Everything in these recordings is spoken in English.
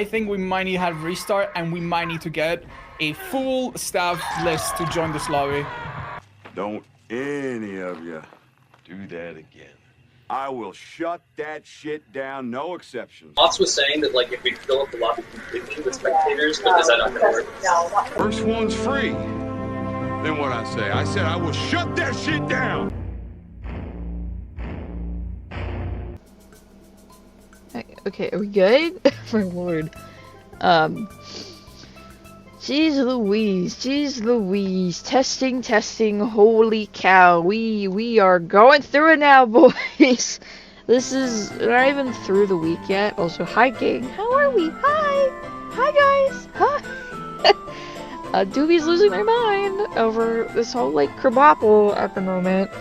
I think we might need to have restart, and we might need to get a full staff list to join this lobby. Don't any of you Do that again. I will shut that shit down, no exceptions. Moss was saying that, like, if we fill up the lobby completely with spectators, but is that not going to work? First one's free. Then what I say? I said I will shut that shit down. Okay, are we good? My lord. Jeez Louise. Testing, holy cow. We are going through it now, boys. This is not even through the week yet. Also, hi gang. How are we? Hi guys. Hi. Doobie's losing their mind over this whole, like, kerbople at the moment.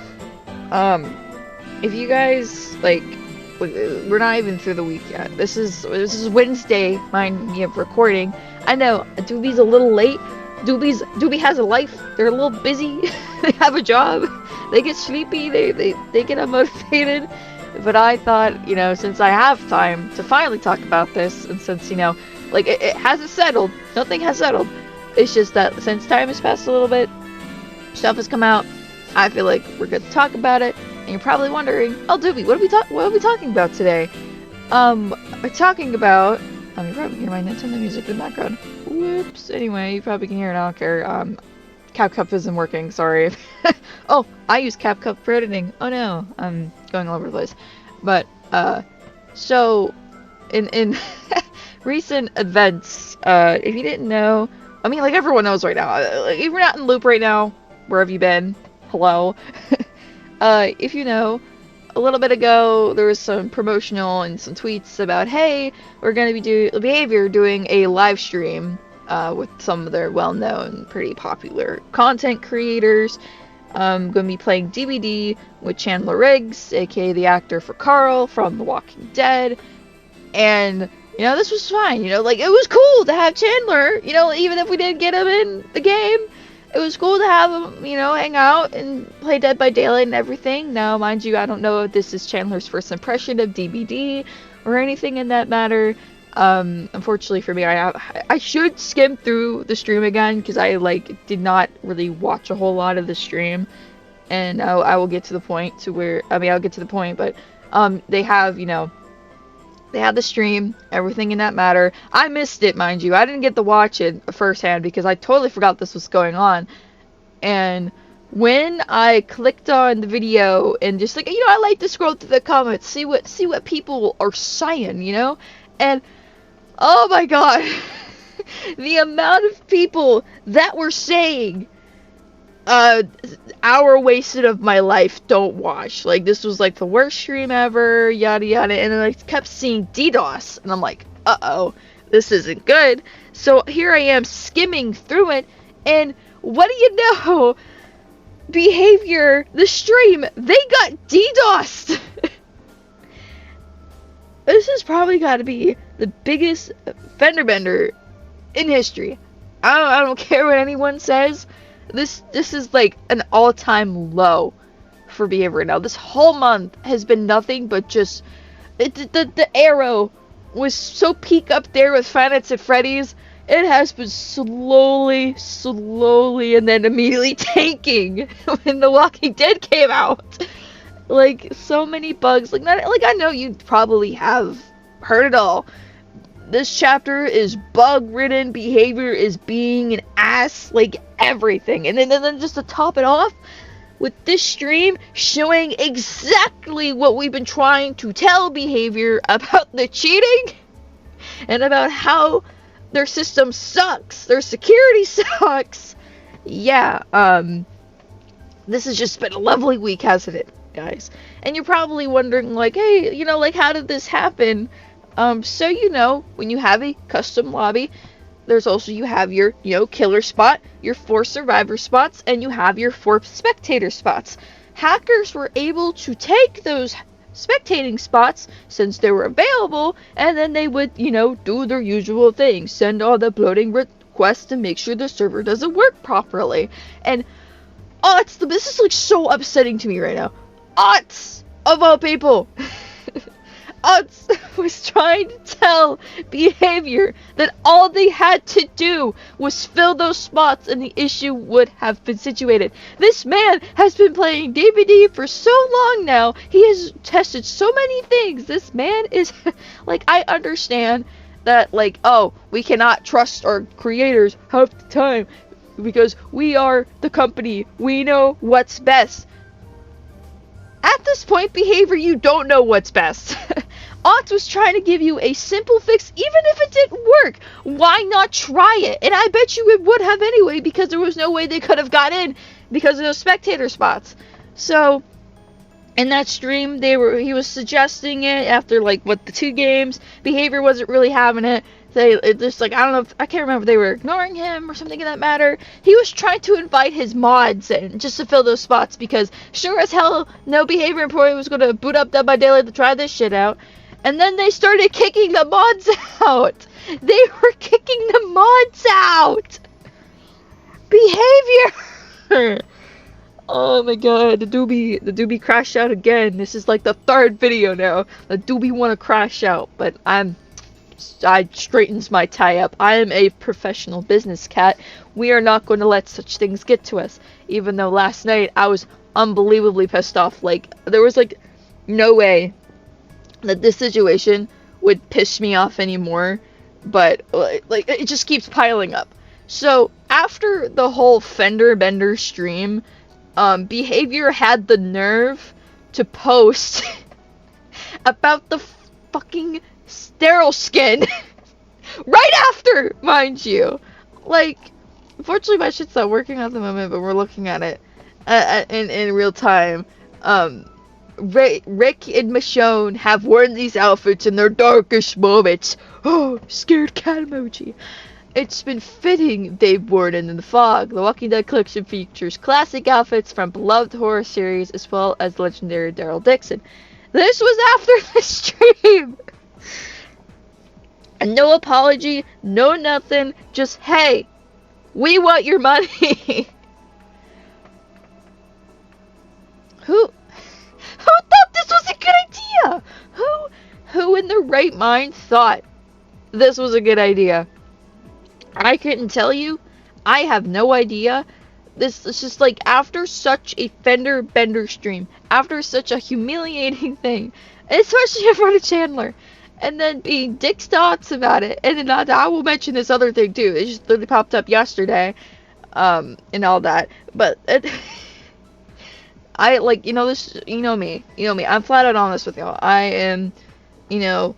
If you guys, like, we're not even through the week yet. This is Wednesday, mind me of recording. I know, Doobie's a little late. Doobie has a life. They're a little busy. They have a job. They get sleepy. They get unmotivated. But I thought, you know, since I have time to finally talk about this, and since, you know, like, it hasn't settled. Nothing has settled. It's just that since time has passed a little bit, stuff has come out. I feel like we're good to talk about it. And you're probably wondering, oh, Doobie, what are we talking about today? We're talking about... you probably can hear my Nintendo music in the background. Whoops. Anyway, you probably can hear it. I don't care. CapCut isn't working. Sorry. Oh, I use CapCut for editing. Oh no, I'm going all over the place. But so in recent events, if you didn't know, I mean, like, everyone knows right now. Like, if you're not in loop right now, where have you been? Hello. If you know, a little bit ago, there was some promotional and some tweets about, hey, we're going to be Behavior doing a live stream with some of their well-known, pretty popular content creators. Going to be playing DBD with Chandler Riggs, aka the actor for Carl from The Walking Dead. And, you know, this was fine. You know, like, it was cool to have Chandler, you know, even if we didn't get him in the game. It was cool to have him, you know, hang out and play Dead by Daylight and everything. Now, mind you, I don't know if this is Chandler's first impression of DBD or anything in that matter. Unfortunately for me, I should skim through the stream again because I, like, did not really watch a whole lot of the stream. And I will get to the point to where, I mean, I'll get to the point, but they have, you know, they had the stream, everything in that matter. I missed it, mind you. I didn't get to watch it firsthand because I totally forgot this was going on. And when I clicked on the video and just, like, you know, I like to scroll through the comments, see what people are saying, you know? And oh my god, the amount of people that were saying, hour wasted of my life, don't watch. Like, this was, like, the worst stream ever, yada yada, and then I kept seeing DDoS, and I'm like, uh-oh, this isn't good. So here I am skimming through it, and what do you know? Behavior, the stream, they got DDoSed! This has probably got to be the biggest fender bender in history. I don't care what anyone says. This is like an all-time low for Behavior now. This whole month has been nothing but just... The arrow was so peak up there with Five Nights at Freddy's. It has been slowly, and then immediately tanking when The Walking Dead came out. Like, so many bugs. Like, I know you probably have heard it all. This chapter is bug-ridden. Behavior is being an ass. Like, everything. And then just to top it off, with this stream showing exactly what we've been trying to tell Behavior about the cheating and about how their system sucks. Their security sucks. Yeah, this has just been a lovely week, hasn't it, guys? And you're probably wondering, like, hey, you know, like, how did this happen? So, you know, when you have a custom lobby, there's also, you have your, you know, killer spot, your 4 survivor spots, and you have your 4 spectator spots. Hackers were able to take those spectating spots, since they were available, and then they would, you know, do their usual thing, send all the uploading requests to make sure the server doesn't work properly. And, oh, this is, like, so upsetting to me right now. Of all people. Utz was trying to tell Behavior that all they had to do was fill those spots and the issue would have been situated. This man has been playing DVD for so long now. He has tested so many things. This man is like, I understand that, like, oh, we cannot trust our creators half the time because we are the company. We know what's best. At this point, Behavior, you don't know what's best. Otz was trying to give you a simple fix, even if it didn't work. Why not try it? And I bet you it would have anyway, because there was no way they could have got in because of those spectator spots. So, in that stream, he was suggesting it after, like, the 2 games. Behavior wasn't really having it. I don't know, I can't remember if they were ignoring him or something of that matter. He was trying to invite his mods in just to fill those spots because sure as hell no Behavior employee was going to boot up Dead by Daylight to try this shit out. And then they started kicking the mods out. They were kicking the mods out. Behavior. Oh my god, the doobie crashed out again. This is like the 3rd video now. The doobie want to crash out, but I straightens my tie up. I am a professional business cat. We are not going to let such things get to us. Even though last night I was unbelievably pissed off. Like, there was like no way that this situation would piss me off anymore. But like it just keeps piling up. So after the whole fender bender stream, Behavior had the nerve to post about the fucking sterile skin right after, mind you. Like, unfortunately my shit's not working at the moment, but we're looking at it in real time. Rick and Michonne have worn these outfits in their darkest moments. Oh, scared cat emoji. It's been fitting they've worn it in the fog. The Walking Dead collection features classic outfits from beloved horror series as well as legendary Daryl Dixon. This was after the stream. And no apology, no nothing, just, hey, we want your money. Who thought this was a good idea? Who in their right mind thought this was a good idea? I couldn't tell you. I have no idea. This is just like, after such a fender bender stream, after such a humiliating thing, especially in front of Chandler, and then being dick thoughts about it. And then I will mention this other thing too. It just literally popped up yesterday, and all that. But I, like, this, you know me. I'm flat out honest with y'all. I am, no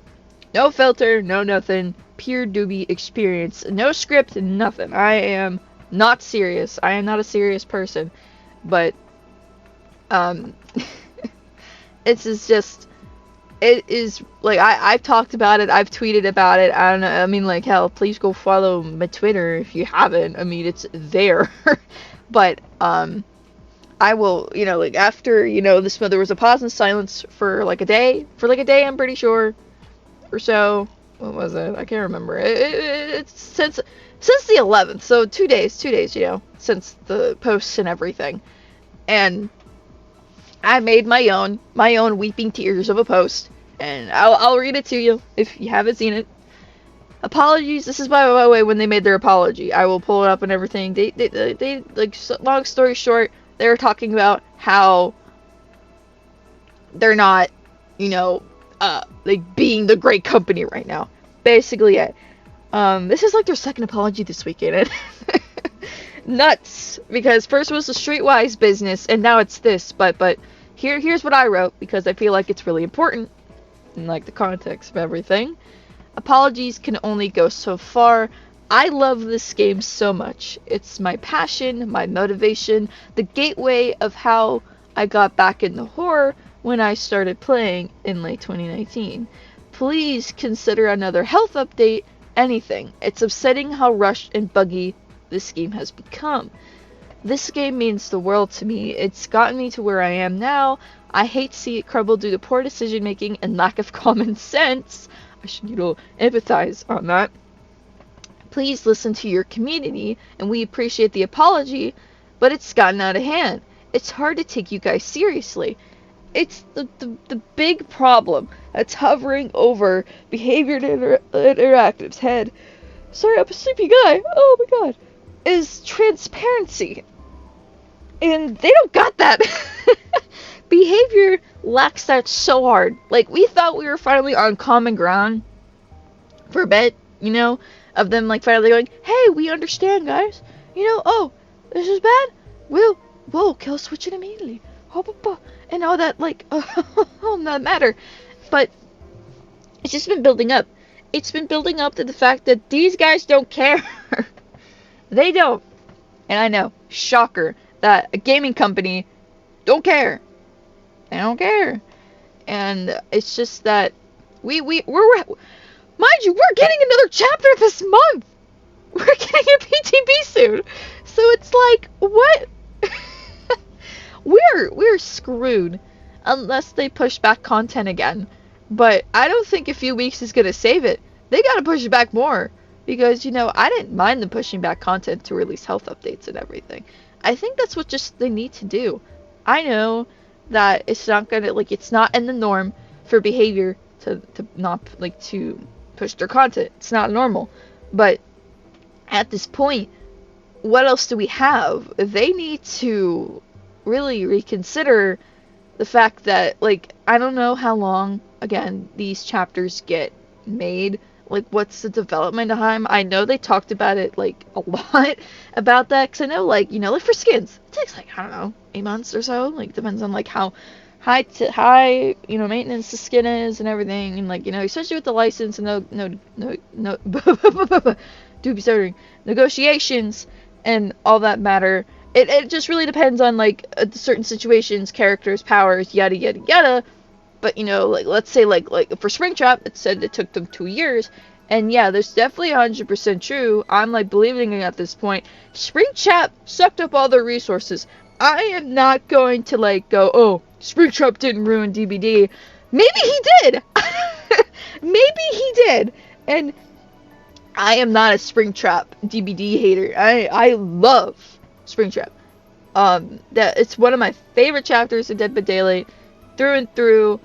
filter, no nothing, pure doobie experience, no script, nothing. I am not serious. I am not a serious person. But, it's just. It is, like, I've talked about it, I've tweeted about it, I don't know, I mean, like, hell, please go follow my Twitter if you haven't, I mean, it's there, but, I will, like, after, there was a pause and silence for, like, a day, I'm pretty sure, or so, what was it, I can't remember, it's since the 11th, so 2 days, since the posts and everything, and I made my own weeping tears of a post, and I'll read it to you if you haven't seen it. Apologies. This is by the way when they made their apology. I will pull it up and everything. They like, long story short, they were talking about how they're not, like, being the great company right now. Basically it. This is like their 2nd apology this weekend. Nuts, because first was the Streetwise business and now it's this, but here's what I wrote because I feel like it's really important in, like, the context of everything. Apologies can only go so far. I love this game so much. It's my passion, my motivation, the gateway of how I got back into horror when I started playing in late 2019. Please consider another health update, anything. It's upsetting how rushed and buggy this game has become. This game means the world to me. It's gotten me to where I am now. I hate to see it crumble due to poor decision making and lack of common sense. I should, empathize on that. Please listen to your community, and we appreciate the apology, but it's gotten out of hand. It's hard to take you guys seriously. it's the big problem that's hovering over Behavior Interactive's head. Sorry, I'm a sleepy guy. Oh my god. Is transparency. And they don't got that. Behavior lacks that so hard. Like, we thought we were finally on common ground for a bit, you know, of them, like, finally going, hey, we understand, guys. You know, oh, this is bad? We'll kill switch it immediately. And all that, like, not matter. But it's just been building up. It's been building up to the fact that these guys don't care. They don't. And I know, shocker, that a gaming company don't care. They don't care. And it's just that we're mind you, we're getting another chapter this month. We're getting a PTB soon. So it's like, what? we're screwed unless they push back content again. But I don't think a few weeks is gonna save it. They gotta push it back more. Because, you know, I didn't mind them pushing back content to release health updates and everything. I think that's what just they need to do. I know that it's not gonna, like, it's not in the norm for Behavior to not, like, to push their content. It's not normal. But at this point, what else do we have? They need to really reconsider the fact that, like, I don't know how long, again, these chapters get made. Like, what's the development time? I know they talked about it, like, a lot about that. Because I know, like, you know, like, for skins, it takes, like, I don't know, 8 months or so. Like, depends on, like, how high, you know, maintenance the skin is and everything. And, like, you know, especially with the license and no, do be stuttering, negotiations and all that matter. It just really depends on, like, certain situations, characters, powers, yada, yada, yada. But, you know, like, let's say, like for Springtrap, it said it took them 2 years. And yeah, there's definitely 100% true. I'm, like, believing it at this point. Springtrap sucked up all their resources. I am not going to, like, go, oh, Springtrap didn't ruin DBD. Maybe he did! Maybe he did! And I am not a Springtrap DBD hater. I love Springtrap. That it's one of my favorite chapters in Dead by Daylight. Through and through.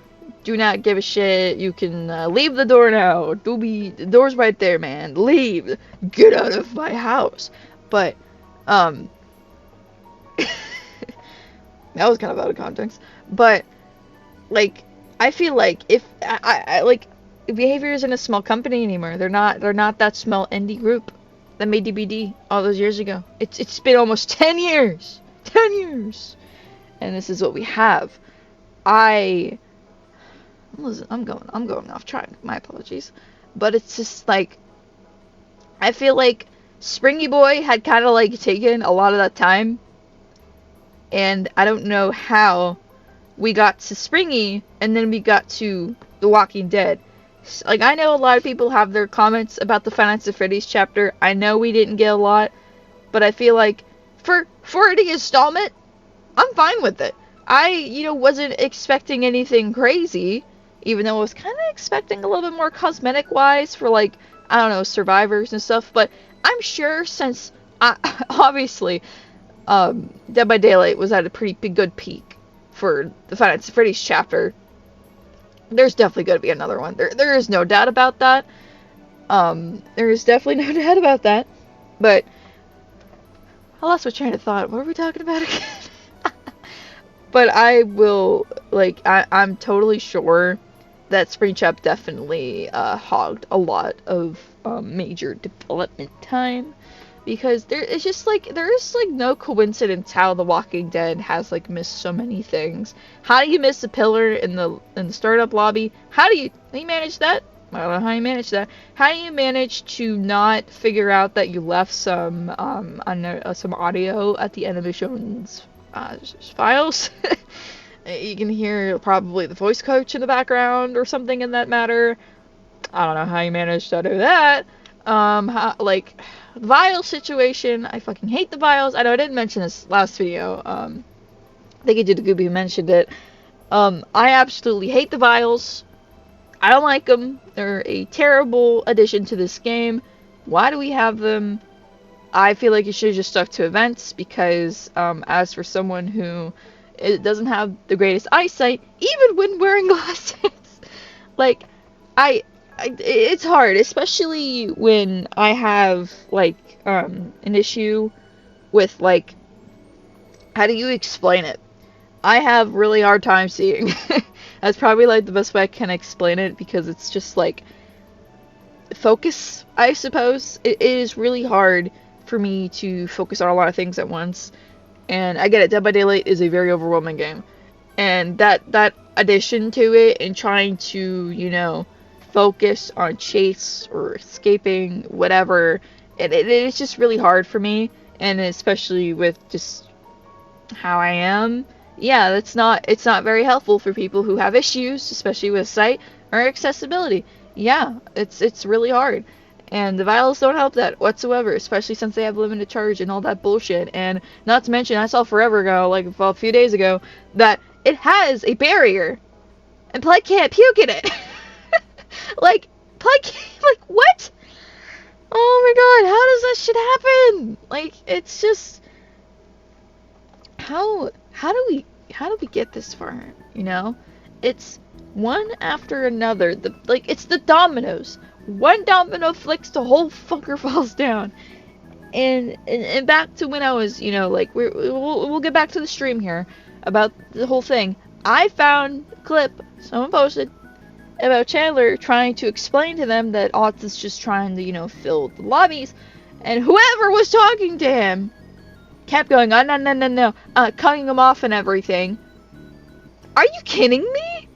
Do not give a shit. You can leave the door now. The door's right there, man. Leave. Get out of my house. But, that was kind of out of context. But, like, I feel like if I like, Behavior isn't a small company anymore. They're not that small indie group that made DBD all those years ago. It's been almost 10 years. 10 years. And this is what we have. I'm going off track. My apologies. But it's just like, I feel like Springy Boy had kind of like taken a lot of that time. And I don't know how we got to Springy and then we got to The Walking Dead. Like, I know a lot of people have their comments about the Five Nights at Freddy's chapter. I know we didn't get a lot. But I feel like for the installment, I'm fine with it. I, you know, wasn't expecting anything crazy, even though I was kind of expecting a little bit more cosmetic-wise for, like, I don't know, survivors and stuff, but I'm sure since, obviously, Dead by Daylight was at a pretty good peak for the Five Nights at Freddy's chapter, there's definitely going to be another one. There is no doubt about that. There is definitely no doubt about that, but I lost my train of thought. What were we talking about again? But I will, like, I'm totally sure that Springtrap definitely hogged a lot of major development time. Because it's just, like, there is, like, no coincidence how The Walking Dead has, like, missed so many things. How do you miss a pillar in the startup lobby? How do you manage that? I don't know how you manage that. How do you manage to not figure out that you left some audio at the end of Michonne's files? You can hear probably the voice coach in the background or something in that matter. I don't know how you managed to do that. Like, the vial situation, I fucking hate the vials. I know I didn't mention this last video. I think I did a Gooby who mentioned it. I absolutely hate the vials. I don't like them. They're a terrible addition to this game. Why do we have them? I feel like it should have just stuck to events because, as for someone who It doesn't have the greatest eyesight, even when wearing glasses. Like, it's hard, especially when I have, like, an issue with, like, how do you explain it? I have really hard time seeing. That's probably, like, the best way I can explain it, because it's just, like, focus, I suppose. It is really hard for me to focus on a lot of things at once. And I get it, Dead by Daylight is a very overwhelming game. And that addition to it and trying to, you know, focus on chase or escaping, whatever, it's just really hard for me. And especially with just how I am, yeah, it's not very helpful for people who have issues, especially with sight or accessibility. Yeah, it's really hard. And the vials don't help that whatsoever, especially since they have limited charge and all that bullshit. And not to mention, I saw forever ago, like a few days ago, that it has a barrier. And Play can't puke in it. Like, Play can't, like, what? Oh my god, how does that shit happen? Like, it's just... How do we get this far, you know? It's one after another. It's the dominoes. One domino flicks, the whole fucker falls down. And back to when I was, you know, like, we'll get back to the stream here about the whole thing. I found a clip someone posted about Chandler trying to explain to them that Otz is just trying to, you know, fill the lobbies, and whoever was talking to him kept going, oh, no, cutting him off and everything. Are you kidding me?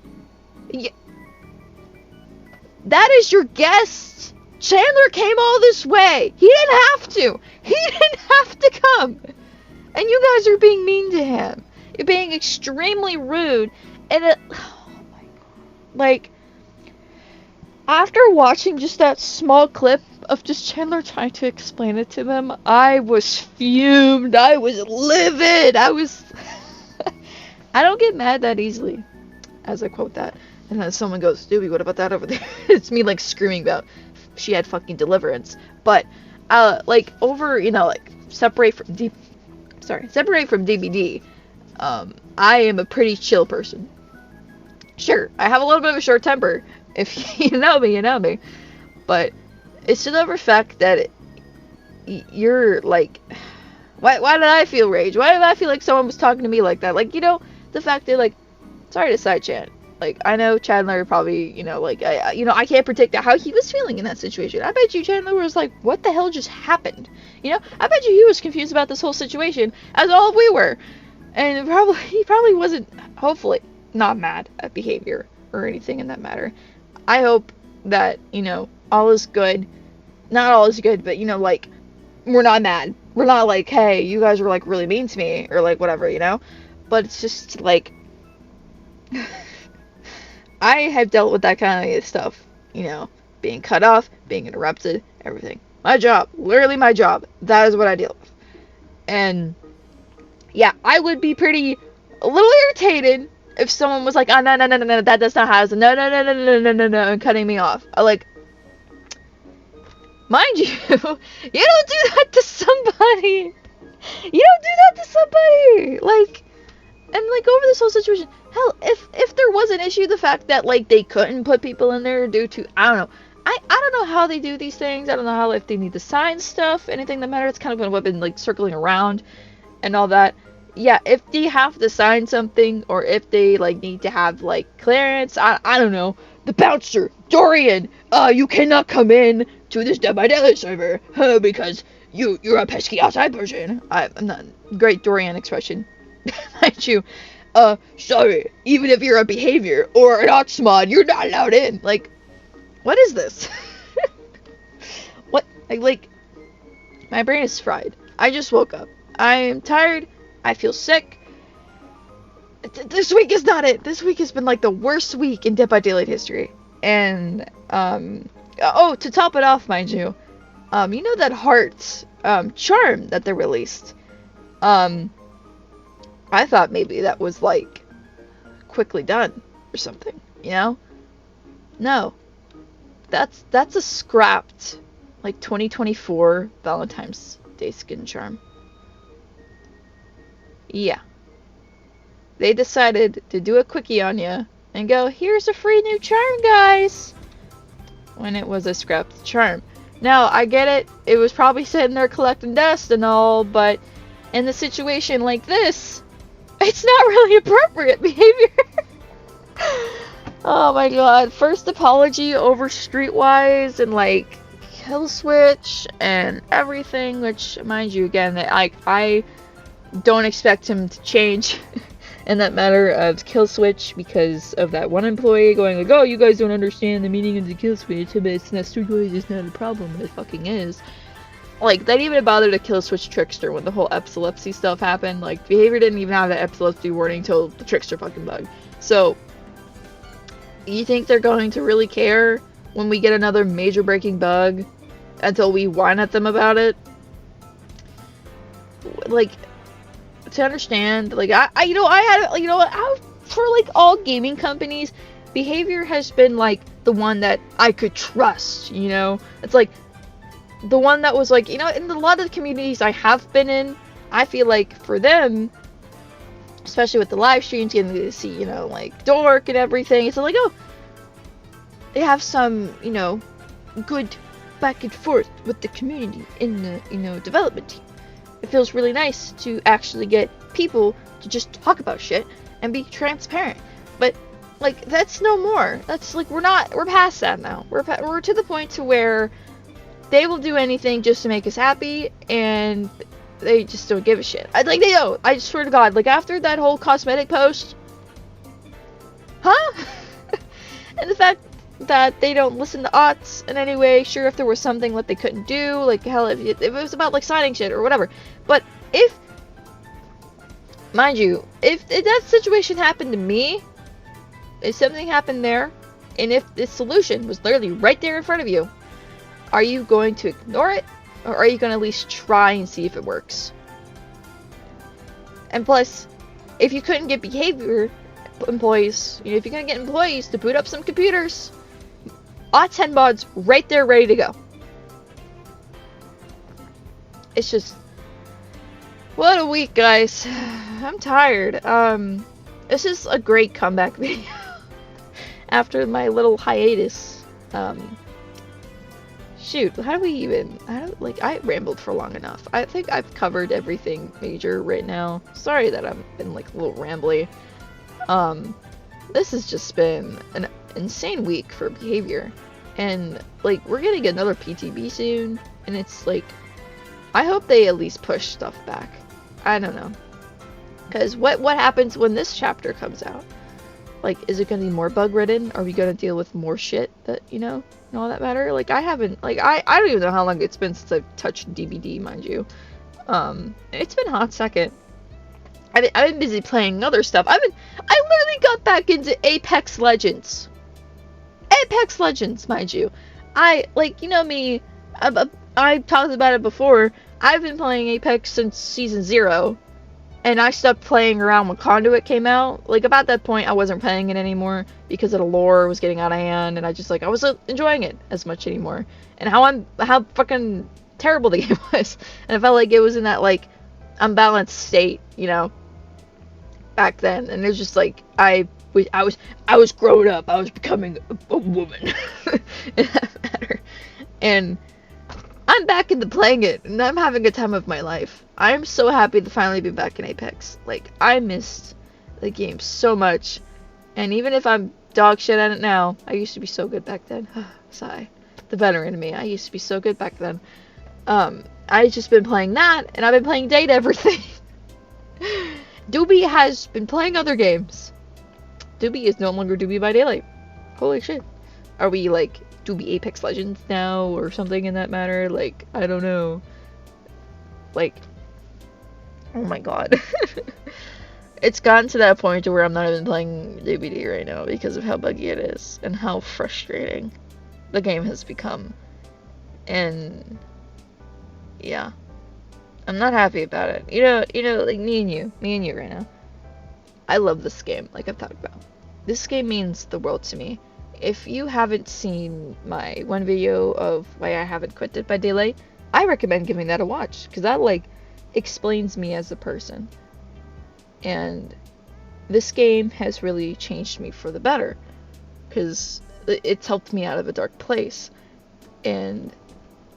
That is your guest. Chandler came all this way. He didn't have to. He didn't have to come. And you guys are being mean to him. You're being extremely rude. And oh my god. Like, after watching just that small clip of just Chandler trying to explain it to them, I was fumed. I was livid. I don't get mad that easily, as I quote that. And then someone goes, Doobie, what about that over there? It's me, like, screaming about she had fucking deliverance. But, like, over, you know, like, separate from DBD, I am a pretty chill person. Sure, I have a little bit of a short temper. If you know me, you know me. But it's to the fact that you're, like... Why did I feel rage? Why did I feel like someone was talking to me like that? Like, you know, the fact that, like... Sorry to side chat. Like, I know Chandler probably, you know, like, I can't predict how he was feeling in that situation. I bet you Chandler was like, what the hell just happened? You know, I bet you he was confused about this whole situation, as all we were. And he probably wasn't, hopefully, not mad at behavior or anything in that matter. I hope that, you know, all is good. Not all is good, but, you know, like, we're not mad. We're not like, hey, you guys were, like, really mean to me, or, like, whatever, you know? But it's just, like... I have dealt with that kind of stuff, you know, being cut off, being interrupted, everything. My job, literally my job, that is what I deal with. And, yeah, I would be a little irritated if someone was like, oh, no, that's not how it's, no, and cutting me off. Like, mind you, you don't do that to somebody. Like, and, like, over this whole situation, hell, if there was an issue, the fact that, like, they couldn't put people in there due to, I don't know. I don't know how they do these things. I don't know how, if they need to sign stuff, anything that matters. It's kind of what I've been, like, circling around and all that. Yeah, if they have to sign something, or if they, like, need to have, like, clearance, I don't know. The bouncer, Dorian, you cannot come in to this Dead by Daylight server, because you're a pesky outside person. I'm not, great Dorian expression. Mind you, sorry, even if you're a behavior or an ox mod, you're not allowed in. Like, what is this? What? Like, my brain is fried. I just woke up. I am tired. I feel sick. This week is not it. This week has been, like, the worst week in Dead by Daylight history. And, oh, to top it off, mind you, you know that heart, charm that they released? I thought maybe that was, like, quickly done or something, you know? No. That's a scrapped, like, 2024 Valentine's Day skin charm. Yeah. they decided to do a quickie on you and go, here's a free new charm, guys, when it was a scrapped charm. Now, I get it, it was probably sitting there collecting dust and all, but in a situation like this, it's not really appropriate behavior. Oh my god, first apology over Streetwise and like Kill Switch and everything, which, mind you, again, I don't expect him to change in that matter of Kill Switch because of that one employee going like, oh, you guys don't understand the meaning of the Kill Switch, but it's not, Streetwise is not a problem, and it fucking is. Like, they didn't even bother to Kill Switch Trickster when the whole epilepsy stuff happened. Like, behavior didn't even have that epilepsy warning until the Trickster fucking bug. So, you think they're going to really care when we get another major breaking bug until we whine at them about it? Like, to understand, like, for like all gaming companies, behavior has been like the one that I could trust, you know? It's like the one that was like, you know, in a lot of the communities I have been in, I feel like for them, especially with the live streams, getting to see, you know, like Dork and everything, it's like, oh, they have some, you know, good back and forth with the community in the, you know, development team. It feels really nice to actually get people to just talk about shit and be transparent. But like, that's no more. That's like, we're past that now. We're to the point to where they will do anything just to make us happy, and they just don't give a shit. They don't. I swear to God, like, after that whole cosmetic post, huh? And the fact that they don't listen to aughts in any way, sure, if there was something that they couldn't do, like, hell, if it was about, like, signing shit or whatever. But if, mind you, if that situation happened to me, if something happened there, and if the solution was literally right there in front of you, are you going to ignore it? Or are you going to at least try and see if it works? And plus, if you couldn't get behavior employees, you know, if you couldn't get employees to boot up some computers, aught10 mods right there ready to go. It's just, what a week, guys. I'm tired. This is a great comeback video after my little hiatus. Shoot, how do we even, I rambled for long enough. I think I've covered everything major right now. Sorry that I've been, like, a little rambly. This has just been an insane week for behavior. And, like, we're gonna get another PTB soon, and it's, like, I hope they at least push stuff back. I don't know. Because what happens when this chapter comes out? Like, is it gonna be more bug-ridden? Are we gonna deal with more shit that, you know, and all that matter? Like, I haven't, like, I don't even know how long it's been since I've touched DBD, mind you. It's been a hot second. I've been busy playing other stuff. I literally got back into Apex Legends. Apex Legends, mind you. Like, you know me, I talked about it before. I've been playing Apex since Season 0. And I stopped playing around when Conduit came out. Like, about that point, I wasn't playing it anymore because of the lore was getting out of hand, and I wasn't enjoying it as much anymore. And how fucking terrible the game was. And I felt like it was in that, like, unbalanced state, you know, back then. And it was just like, I was growing up. I was becoming a woman in that matter. And I'm back into playing it, and I'm having a time of my life. I'm so happy to finally be back in Apex. Like, I missed the game so much. And even if I'm dog shit at it now, I used to be so good back then. Sigh. The veteran in me. I used to be so good back then. I've just been playing that, and I've been playing Date Everything. Doobie has been playing other games. Doobie is no longer Doobie by Daylight. Holy shit. Are we, like, Doobie Apex Legends now, or something in that matter? Like, I don't know. Like, oh my god. It's gotten to that point to where I'm not even playing DBD right now because of how buggy it is and how frustrating the game has become. And yeah, I'm not happy about it. You know, like me and you right now. I love this game, like I've talked about. This game means the world to me. If you haven't seen my one video of why I haven't quit Dead by Daylight, I recommend giving that a watch, because that, like, explains me as a person. And this game has really changed me for the better, because it's helped me out of a dark place, and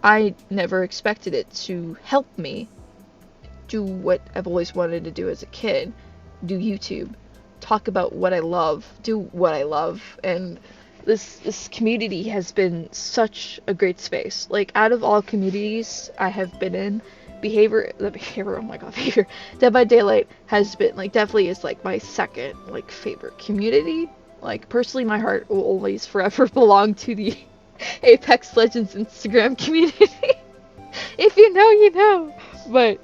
I never expected it to help me do what I've always wanted to do as a kid, do YouTube, talk about what I love, do what I love, and this community has been such a great space. Like, out of all communities I have been in, oh my god, Behavior, Dead by Daylight has been, like, definitely is, like, my second, like, favorite community. Like, personally, my heart will always forever belong to the Apex Legends Instagram community. If you know, you know. But,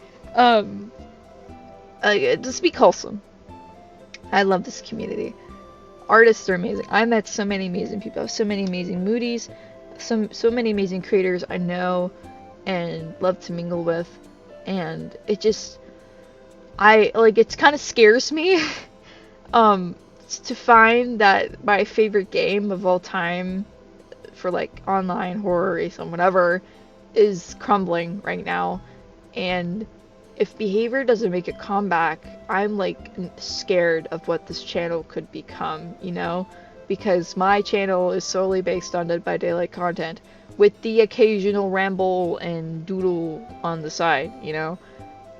just be wholesome. I love this community. Artists are amazing. I met so many amazing people, so many amazing moodies, so many amazing creators I know and love to mingle with, and it just, it kind of scares me to find that my favorite game of all time for, like, online horror, ASM, whatever, is crumbling right now. And if Behavior doesn't make a comeback, I'm, like, scared of what this channel could become, you know? Because my channel is solely based on Dead by Daylight content, with the occasional ramble and doodle on the side, you know?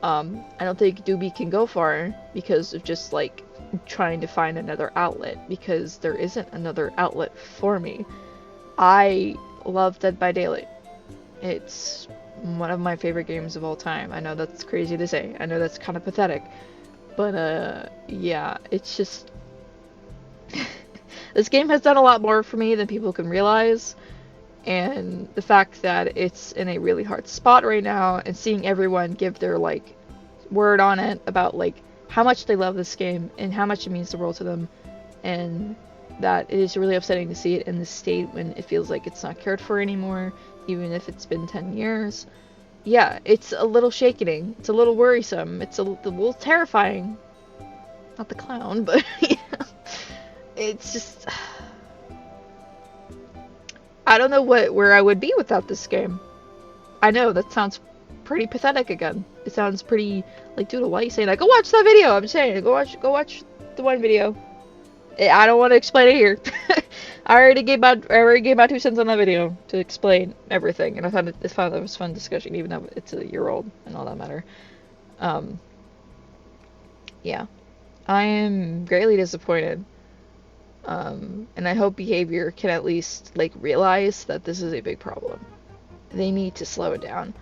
I don't think Doobie can go far because of just, like, trying to find another outlet, because there isn't another outlet for me. I love Dead by Daylight. It's one of my favorite games of all time. I know that's crazy to say. I know that's kind of pathetic. But, yeah, it's just... This game has done a lot more for me than people can realize. And the fact that it's in a really hard spot right now, and seeing everyone give their, like, word on it about, like, how much they love this game and how much it means the world to them, and that it is really upsetting to see it in this state when it feels like it's not cared for anymore, even if it's been 10 years. Yeah, it's a little shaking. It's a little worrisome. It's a little terrifying. Not the clown, but yeah. It's just... I don't know where I would be without this game. I know, that sounds pretty pathetic again. It sounds pretty, like, Doodle, why are you saying that? Go watch that video! I'm saying, go watch the one video. I don't want to explain it here. I already gave my 2 cents on that video to explain everything, and I thought that was fun discussion, even though it's a year old and all that matter. Yeah, I am greatly disappointed, and I hope Behavior can at least, like, realize that this is a big problem. They need to slow it down,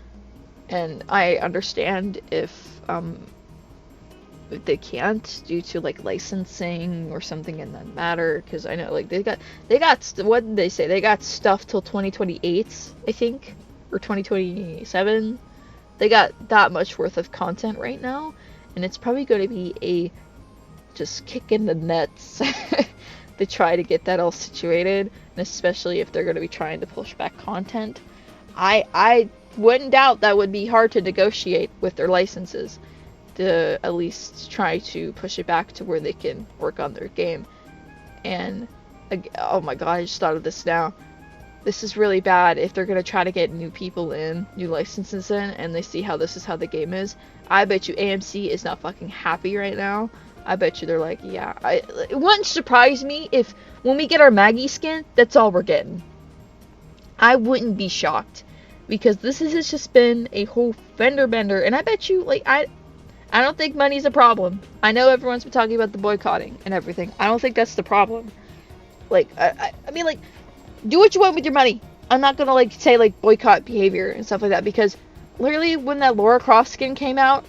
and I understand if they can't due to, like, licensing or something in that matter, because I know, like, they got what did they say, they got stuff till 2028, I think, or 2027. They got that much worth of content right now, and it's probably going to be a just kick in the nuts to try to get that all situated, and especially if they're going to be trying to push back content. I wouldn't doubt that would be hard to negotiate with their licenses, to at least try to push it back to where they can work on their game. And oh my god, I just thought of this now. This is really bad if they're gonna try to get new people in, new licenses in, and they see how this is how the game is. I bet you AMC is not fucking happy right now. I bet you they're like, yeah. It wouldn't surprise me if when we get our Maggie skin, that's all we're getting. I wouldn't be shocked, because this has just been a whole fender bender, and I bet you, like, I don't think money's a problem. I know everyone's been talking about the boycotting and everything. I don't think that's the problem. Like, I mean, like, do what you want with your money. I'm not gonna, like, say, like, boycott Behavior and stuff like that, because literally when that Lara Croft skin came out,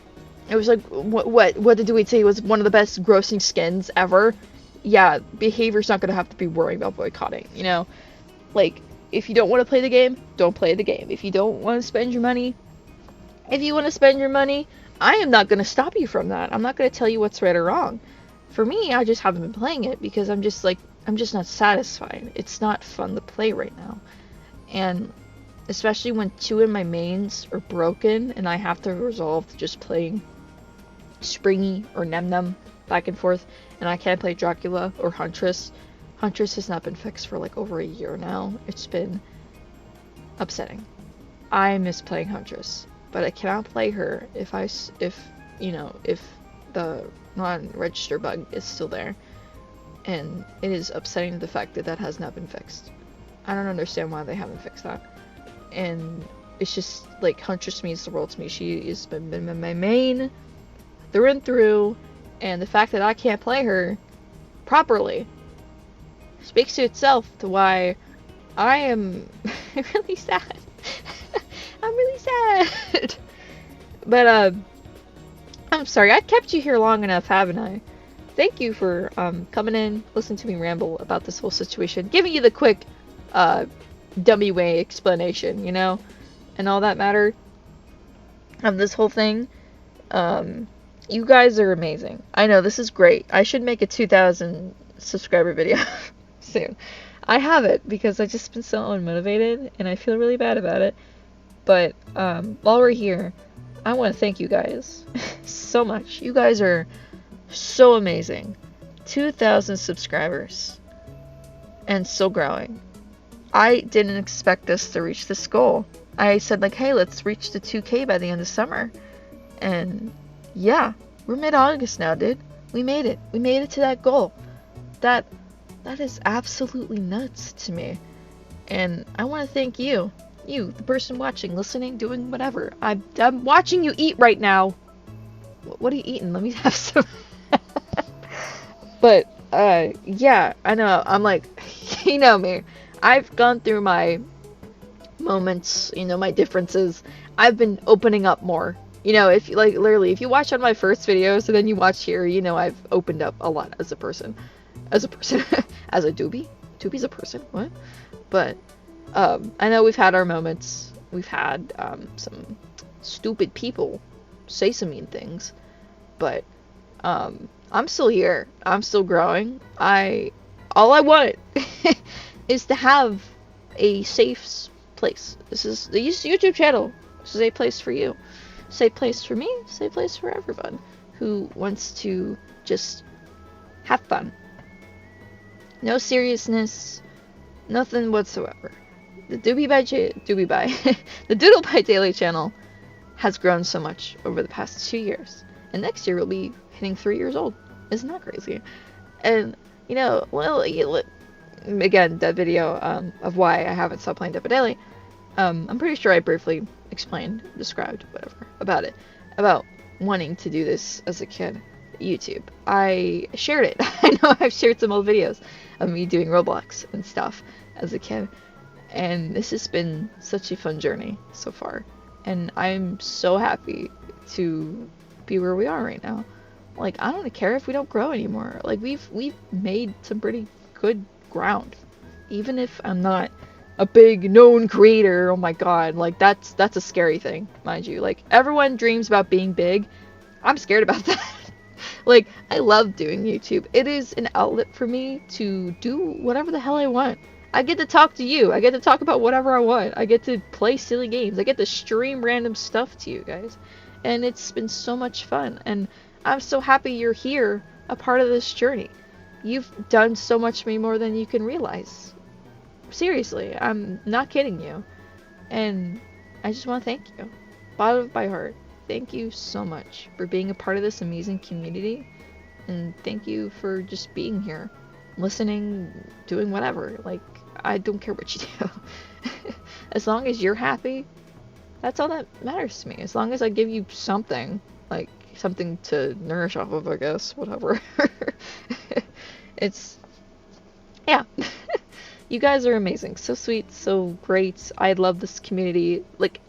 it was like, what did we say was one of the best grossing skins ever? Yeah, Behavior's not gonna have to be worrying about boycotting, you know? Like, if you don't want to play the game, don't play the game. If you don't want to spend your money, if you want to spend your money, I am not going to stop you from that. I'm not going to tell you what's right or wrong. For me, I just haven't been playing it because I'm just not satisfied. It's not fun to play right now. And especially when 2 of my mains are broken and I have to resolve to just playing Springy or Nem back and forth, and I can't play Dracula or Huntress. Huntress has not been fixed for, like, over a year now. It's been upsetting. I miss playing Huntress, but I cannot play her if the non-register bug is still there. And it is upsetting the fact that that has not been fixed. I don't understand why they haven't fixed that. And it's just like Huntress means the world to me. She has been my main through and through, and the fact that I can't play her properly speaks to itself to why I am really sad. I'm really sad. But I'm sorry, I kept you here long enough, haven't I? Thank you for coming in, listening to me ramble about this whole situation, giving you the quick dummy way explanation, you know, and all that matter of this whole thing. You guys are amazing. I know, this is great. I should make a 2,000 subscriber video soon. I have it because I've just been so unmotivated and I feel really bad about it. But while we're here, I want to thank you guys so much. You guys are so amazing. 2,000 subscribers and still growing. I didn't expect us to reach this goal. I said like, hey, let's reach the 2K by the end of summer. And yeah, we're mid-August now, dude. We made it. We made it to that goal. That is absolutely nuts to me. And I want to thank you. You, the person watching, listening, doing whatever. I'm watching you eat right now. What are you eating? Let me have some. But, yeah, I know. I'm like, you know me. I've gone through my moments, you know, my differences. I've been opening up more. You know, if like literally, if you watch on my first videos and then you watch here, you know, I've opened up a lot as a person. As a doobie. Doobie's a person. What? But I know we've had our moments. We've had some stupid people say some mean things, but I'm still here. I'm still growing. All I want is to have a safe place. This is the YouTube channel. This is a place for you. Safe place for me. Safe place for everyone who wants to just have fun. No seriousness. Nothing whatsoever. The the Doodle by Daily channel has grown so much over the past 2 years. And next year we'll be hitting 3 years old. Isn't that crazy? And, you know, well, again, that video of why I haven't stopped playing Dead by Daylight, I'm pretty sure I briefly described, whatever, about it. About wanting to do this as a kid. YouTube. I shared it. I know I've shared some old videos of me doing Roblox and stuff as a kid. And this has been such a fun journey so far. And I'm so happy to be where we are right now. Like, I don't care if we don't grow anymore. Like, we've made some pretty good ground. Even if I'm not a big known creator, oh my god, like that's a scary thing, mind you. Like, everyone dreams about being big. I'm scared about that. Like, I love doing YouTube. It is an outlet for me to do whatever the hell I want. I get to talk to you. I get to talk about whatever I want. I get to play silly games. I get to stream random stuff to you guys. And it's been so much fun. And I'm so happy you're here, a part of this journey. You've done so much for me more than you can realize. Seriously, I'm not kidding you. And I just want to thank you. Bottom of my heart. Thank you so much for being a part of this amazing community. And thank you for just being here. Listening, doing whatever. Like, I don't care what you do. As long as you're happy, that's all that matters to me. As long as I give you something. Like, something to nourish off of, I guess. Whatever. It's... yeah. You guys are amazing. So sweet, so great. I love this community. Like,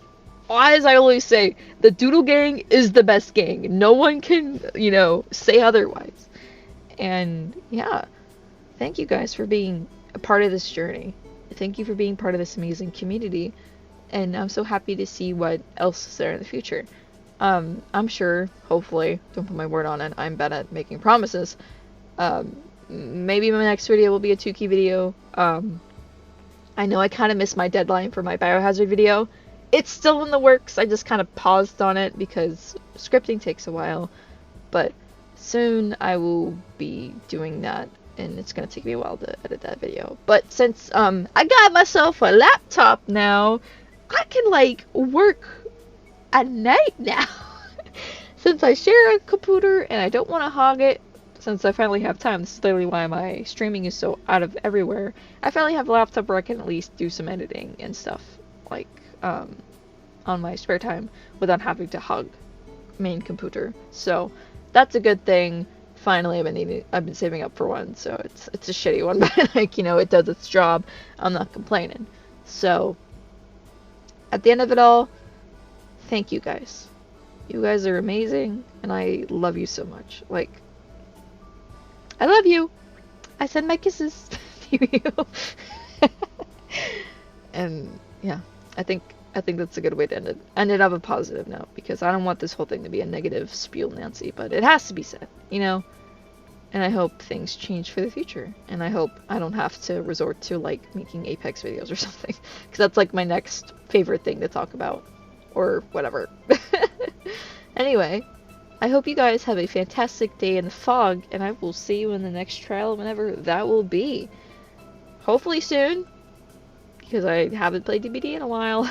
as I always say, the Doodle gang is the best gang. No one can, you know, say otherwise. And, yeah. Thank you guys for being a part of this journey. Thank you for being part of this amazing community. And I'm so happy to see what else is there in the future. I'm sure, hopefully, don't put my word on it, I'm bad at making promises. Maybe my next video will be a 2-key video. I know I kind of missed my deadline for my biohazard video. It's still in the works. I just kind of paused on it because scripting takes a while. But soon I will be doing that. And it's going to take me a while to edit that video. But since I got myself a laptop now, I can, like, work at night now. since I share a computer and I don't want to hog it, since I finally have time, this is literally why my streaming is so out of everywhere, I finally have a laptop where I can at least do some editing and stuff, like, on my spare time, without having to hug main computer. So, that's a good thing. Finally, I've been saving up for one, so it's a shitty one, but, like, you know, it does its job. I'm not complaining. So, at the end of it all, thank you guys. You guys are amazing, and I love you so much. Like, I love you. I send my kisses to you. And yeah, I think that's a good way to end it. End it on a positive note, because I don't want this whole thing to be a negative spiel, Nancy, but it has to be said, you know? And I hope things change for the future. And I hope I don't have to resort to, like, making Apex videos or something. Because that's, like, my next favorite thing to talk about. Or whatever. Anyway, I hope you guys have a fantastic day in the fog, and I will see you in the next trial whenever that will be. Hopefully soon, because I haven't played DBD in a while.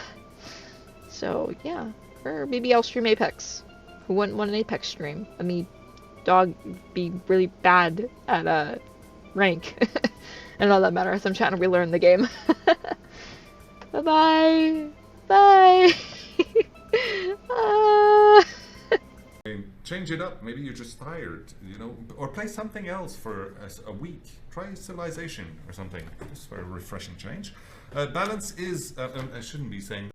So, yeah. Or maybe I'll stream Apex. Who wouldn't want an Apex stream? I mean, dog be really bad at rank. And all that matters, I'm trying to relearn the game. Bye-bye. Bye. Change it up. Maybe you're just tired, you know, or play something else for a week. Try Civilization or something, just for a refreshing change. Balance is, I shouldn't be saying